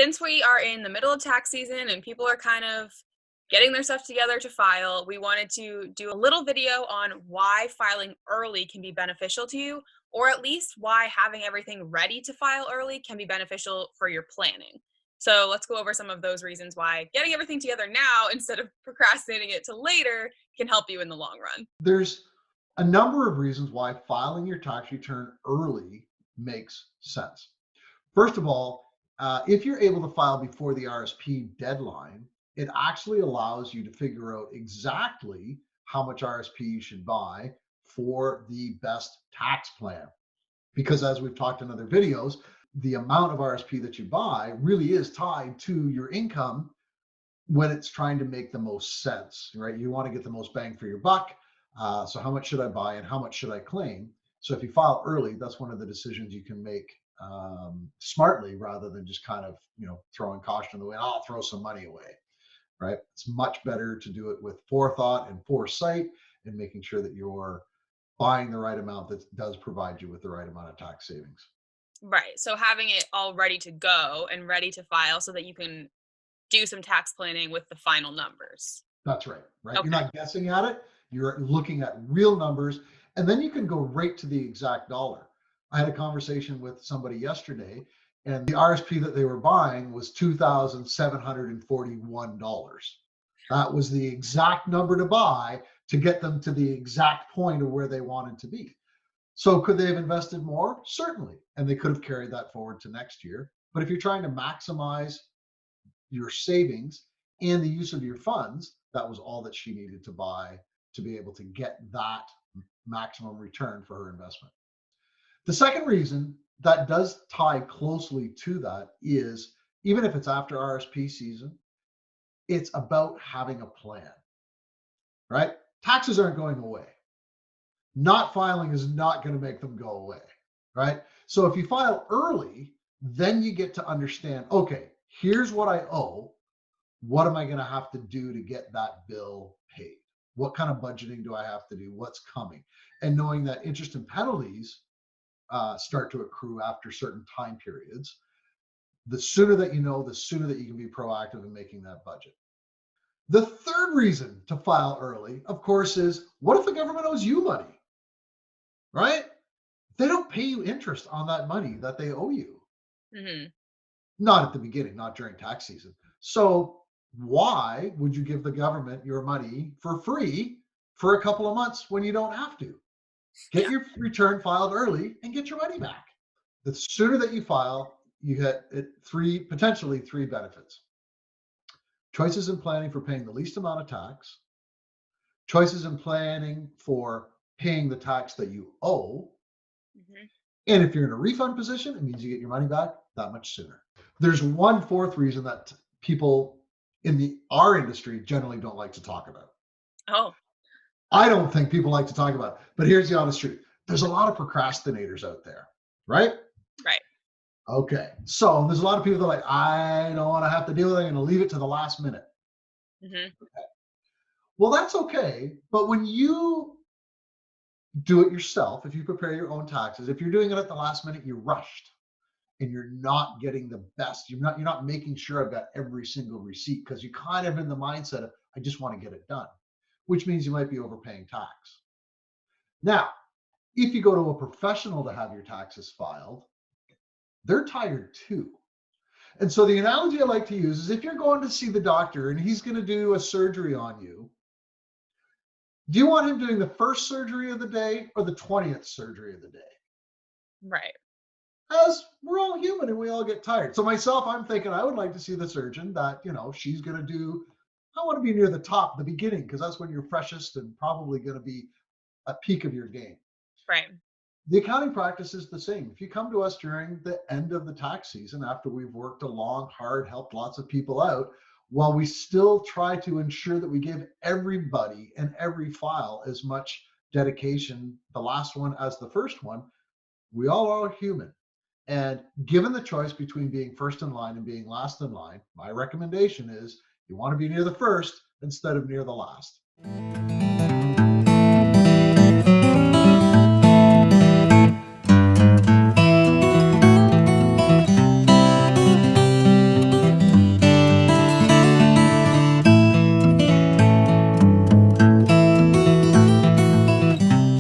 Since we are in the middle of tax season and people are kind of getting their stuff together to file, we wanted to do a little video on why filing early can be beneficial to you, or at least why having everything ready to file early can be beneficial for your planning. So let's go over some of those reasons why getting everything together now instead of procrastinating it till later can help you in the long run. There's a number of reasons why filing your tax return early makes sense. First of all, if you're able to file before the RSP deadline, it actually allows you to figure out exactly how much RSP you should buy for the best tax plan. Because as we've talked in other videos, the amount of RSP that you buy really is tied to your income when it's trying to make the most sense, right? You want to get the most bang for your buck. So how much should I buy and how much should I claim? So if you file early, that's one of the decisions you can make smartly rather than just kind of, throwing caution in the wind. I'll throw some money away, right? It's much better to do it with forethought and foresight and making sure that you're buying the right amount that does provide you with the right amount of tax savings. Right. So having it all ready to go and ready to file so that you can do some tax planning with the final numbers. That's right, right? You're Okay. not guessing at it. You're looking at real numbers, and then you can go right to the exact dollar. I had a conversation with somebody yesterday, and the RSP that they were buying was $2,741. That was the exact number to buy to get them to the exact point of where they wanted to be. So could they have invested more? Certainly. And they could have carried that forward to next year. But if you're trying to maximize your savings and the use of your funds, that was all that she needed to buy to be able to get that maximum return for her investment. The second reason that does tie closely to that is, even if it's after RSP season, it's about having a plan, right? Taxes aren't going away. Not filing is not going to make them go away, right? So if you file early, then you get to understand, okay, here's what I owe. What am I going to have to do to get that bill paid? What kind of budgeting do I have to do? What's coming? And knowing that interest and penalties start to accrue after certain time periods, the sooner that you know, the sooner that you can be proactive in making that budget. The third reason to file early, of course, is what if the government owes you money, right? They don't pay you interest on that money that they owe you. Mm-hmm. Not at the beginning, not during tax season. So why would you give the government your money for free for a couple of months when you don't have to? Get your return filed early and get your money back. The sooner that you file, you get potentially three benefits. Choices in planning for paying the least amount of tax, choices in planning for paying the tax that you owe, and if you're in a refund position, it means you get your money back that much sooner. There's one fourth reason that people in our industry generally don't like to talk about. Oh. I don't think people like to talk about it, but here's the honest truth. There's a lot of procrastinators out there, right? Right. Okay. So there's a lot of people that are like, I don't want to have to deal with it. I'm going to leave it to the last minute. Mm-hmm. Okay. Well, that's okay. But when you do it yourself, if you prepare your own taxes, if you're doing it at the last minute, you're rushed and you're not getting the best. You're not making sure I've got every single receipt because you're kind of in the mindset of, I just want to get it done, which means you might be overpaying tax. Now, if you go to a professional to have your taxes filed, they're tired too. And so the analogy I like to use is if you're going to see the doctor and he's going to do a surgery on you, do you want him doing the first surgery of the day or the 20th surgery of the day? Right. As we're all human and we all get tired. So myself, I'm thinking I would like to see the surgeon that, she's going to do. I want to be near the top, the beginning, because that's when you're freshest and probably going to be at peak of your game. Right. The accounting practice is the same. If you come to us during the end of the tax season, after we've worked a long, hard, helped lots of people out, while we still try to ensure that we give everybody and every file as much dedication, the last one as the first one, we all are human. And given the choice between being first in line and being last in line, my recommendation is you want to be near the first instead of near the last.